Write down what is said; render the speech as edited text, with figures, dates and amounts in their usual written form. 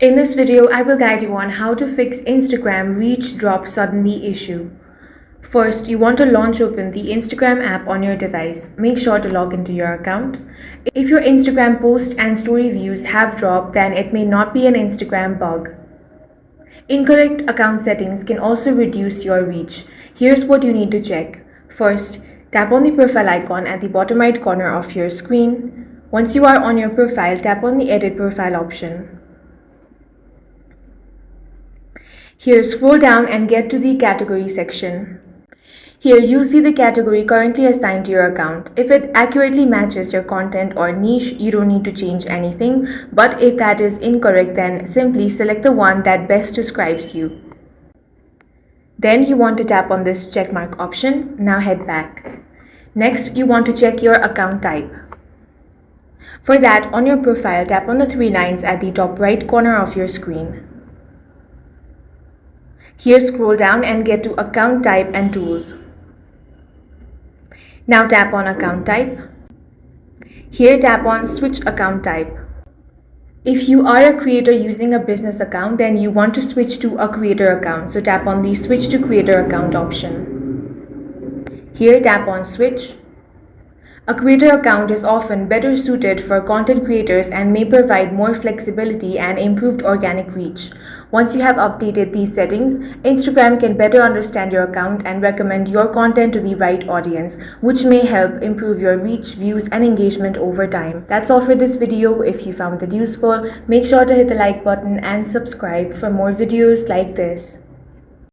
In this video, I will guide you on how to fix Instagram reach drop suddenly issue. First, you want to launch open the Instagram app on your device. Make sure to log into your account. If your Instagram post and story views have dropped, then it may not be an Instagram bug. Incorrect account settings can also reduce your reach. Here's what you need to check. First, tap on the profile icon at the bottom right corner of your screen. Once you are on your profile, tap on the Edit Profile option. Here, scroll down and get to the category section. Here, you'll see the category currently assigned to your account. If it accurately matches your content or niche, you don't need to change anything. But if that is incorrect, then simply select the one that best describes you. Then you want to tap on this checkmark option. Now head back. Next, you want to check your account type. For that, on your profile, tap on the three lines at the top right corner of your screen. Here, scroll down and get to Account Type and Tools. Now tap on Account Type. Here, tap on Switch Account Type. If you are a creator using a business account, then you want to switch to a creator account. So tap on the Switch to Creator Account option. Here, tap on Switch. A creator account is often better suited for content creators and may provide more flexibility and improved organic reach. Once you have updated these settings, Instagram can better understand your account and recommend your content to the right audience, which may help improve your reach, views, and engagement over time. That's all for this video. If you found it useful, make sure to hit the like button and subscribe for more videos like this.